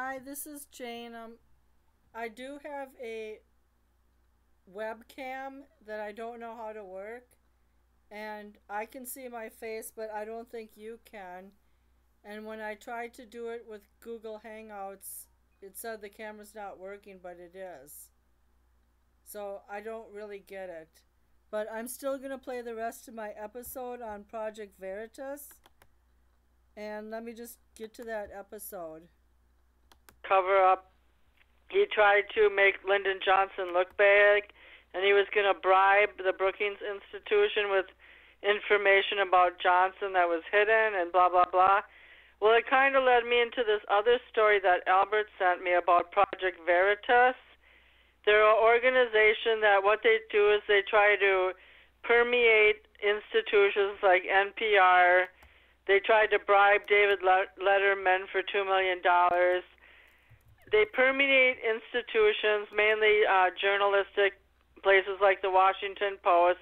Hi, this is Jane. I do have a webcam that I don't know how to work, and I can see my face, but I don't think you can. And when I tried to do it with Google Hangouts, it said the camera's not working, but it is. So I don't really get it. But I'm still going to play the rest of my episode on Project Veritas. And let me just get to that episode. Cover up. He tried to make Lyndon Johnson look bad, and he was going to bribe the Brookings Institution with information about Johnson that was hidden and blah, blah, blah. Well, it kind of led me into this other story that Albert sent me about Project Veritas. They're an organization that what they do is they try to permeate institutions like NPR. They tried to bribe David Letterman for $2 million. They permeate institutions, mainly journalistic places like the Washington Post,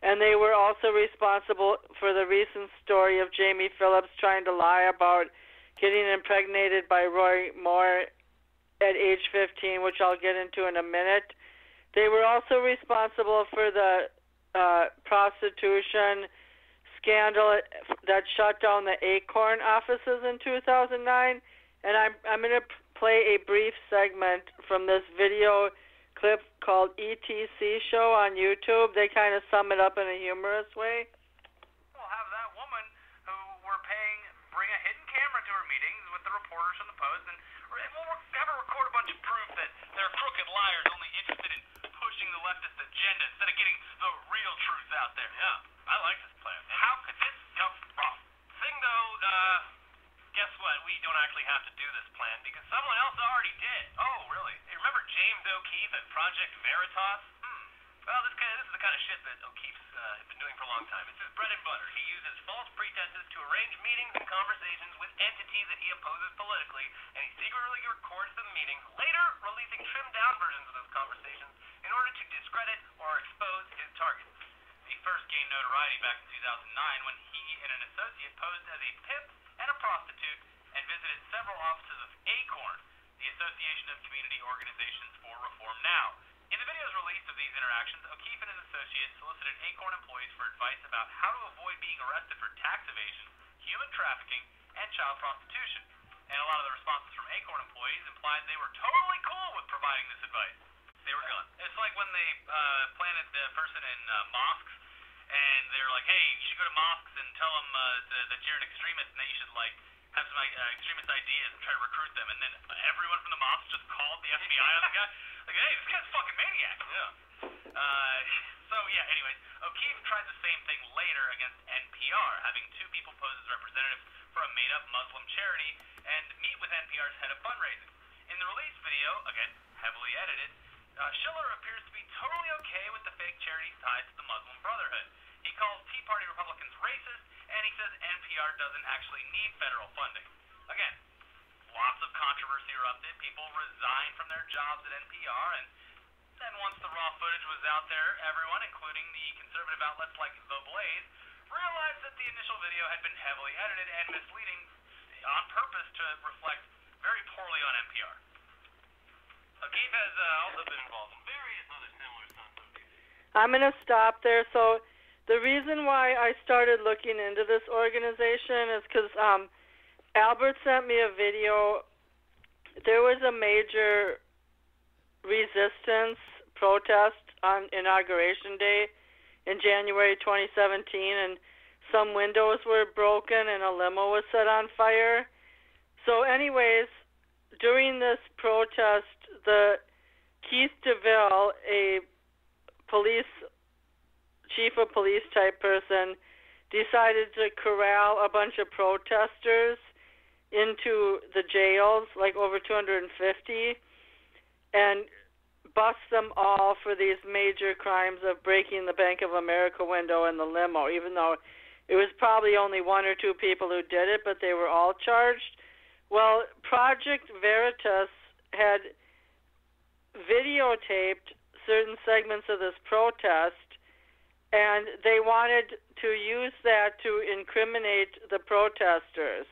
and they were also responsible for the recent story of Jamie Phillips trying to lie about getting impregnated by Roy Moore at age 15, which I'll get into in a minute. They were also responsible for the prostitution scandal that shut down the Acorn offices in 2009, and I'm going to play a brief segment from this video clip called ETC Show on YouTube. They kind of sum it up in a humorous way. We'll have that woman who we're paying bring a hidden camera to her meetings with the reporters from the Post, and we'll have her record a bunch of proof that they're crooked liars only interested in pushing the leftist agenda instead of getting the real truth out there. Yeah, I like this plan. How could this go wrong? Thing though, guess what? We don't actually have to do this plan because someone else already did. Oh, really? Hey, remember James O'Keefe at Project Veritas? Well, this is the kind of shit that O'Keefe's been doing for a long time. It's his bread and butter. He uses false pretenses to arrange meetings and conversations with entities that he opposes politically, and he secretly records the meetings, later releasing trimmed-down versions of those conversations in order to discredit or expose his targets. He first gained notoriety back in 2009 when he and an associate posed as a pimp and a prostitute and visited several offices of Acorn, the Association of Community Organizations for Reform Now. In the videos released of these interactions, O'Keefe and his associates solicited Acorn employees for advice about how to avoid being arrested for tax evasion, human trafficking, and child prostitution. And a lot of the responses from Acorn employees implied they were totally cool with providing this advice. They were gone. It's like when they planted the person in mosques, and they're like, hey, you should go to mosques and tell them that you're an extremist and that you should, like, have some extremist ideas and try to recruit them. And then everyone from the mosque just called the FBI on the guy. Like, hey, this guy's a fucking maniac. Yeah. Anyways, O'Keefe tried the same thing later against NPR, having two people pose as representatives for a made-up Muslim charity and meet with NPR's head of fundraising. In the release video, again, heavily edited, Schiller appears to be totally okay with the fake charity's ties to the Muslim Brotherhood. He calls Tea Party Republicans racist, and he says NPR doesn't actually need federal funding. Again, lots of controversy erupted. People resigned from their jobs at NPR, and then once the raw footage was out there, everyone, including the conservative outlets like The Blaze, realized that the initial video had been heavily edited and misleading on purpose to reflect very poorly on NPR. O'Keefe has also been involved in various other similar stunts. I'm going to stop there. So the reason why I started looking into this organization is because Albert sent me a video. There was a major resistance protest on Inauguration Day in January 2017, and some windows were broken and a limo was set on fire. So anyways, during this protest, the Keith DeVille, a chief of police type person, decided to corral a bunch of protesters into the jails, like over 250, and bust them all for these major crimes of breaking the Bank of America window and the limo, even though it was probably only one or two people who did it, but they were all charged. Well, Project Veritas had videotaped certain segments of this protest, and they wanted to use that to incriminate the protesters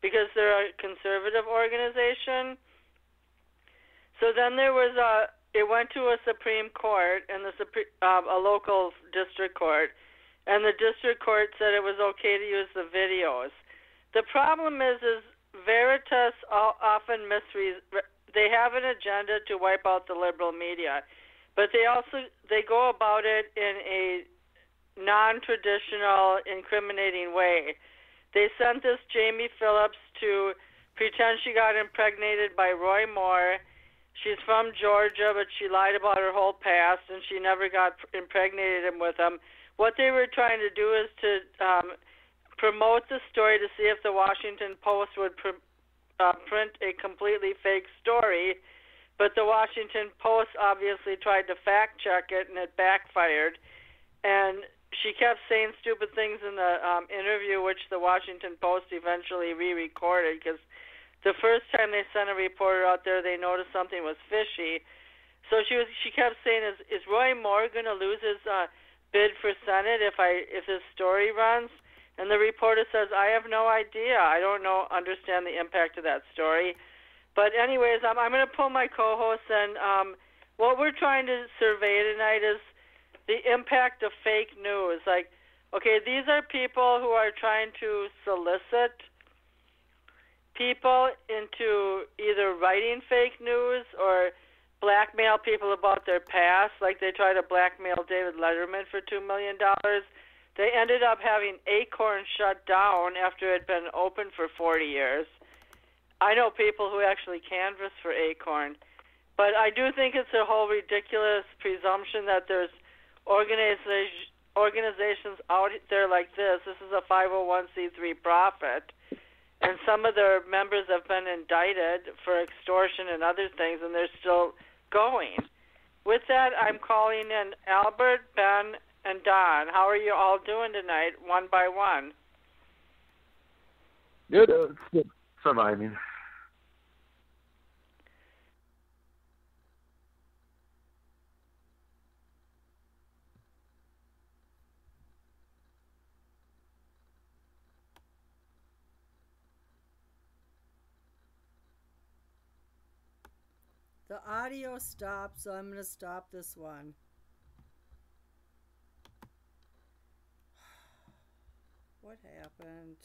because they're a conservative organization. So then there was it went to a Supreme Court and a local district court, and the district court said it was okay to use the videos. The problem is Veritas often they have an agenda to wipe out the liberal media, but they go about it in a non-traditional, incriminating way. They sent this Jamie Phillips to pretend she got impregnated by Roy Moore. She's from Georgia, but she lied about her whole past, and she never got impregnated with him. What they were trying to do is to promote the story to see if the Washington Post would print a completely fake story, but the Washington Post obviously tried to fact check it, and it backfired. And she kept saying stupid things in the interview, which the Washington Post eventually re-recorded, because the first time they sent a reporter out there, they noticed something was fishy. So she kept saying, "Is Roy Moore going to lose his bid for Senate if this story runs?" And the reporter says, "I have no idea. I don't understand the impact of that story." But anyways, I'm going to pull my co-hosts, and what we're trying to survey tonight is the impact of fake news. Like, okay, these are people who are trying to solicit people into either writing fake news or blackmail people about their past. Like they tried to blackmail David Letterman for $2 million. They ended up having Acorn shut down after it had been open for 40 years. I know people who actually canvass for Acorn. But I do think it's a whole ridiculous presumption that there's organizations out there like this. This is a 501c3 profit. And some of their members have been indicted for extortion and other things, and they're still going. With that, I'm calling in Albert, Ben, and Don. How are you all doing tonight, one by one? Good. Good. Surviving. The audio stopped, so I'm going to stop this one. What happened?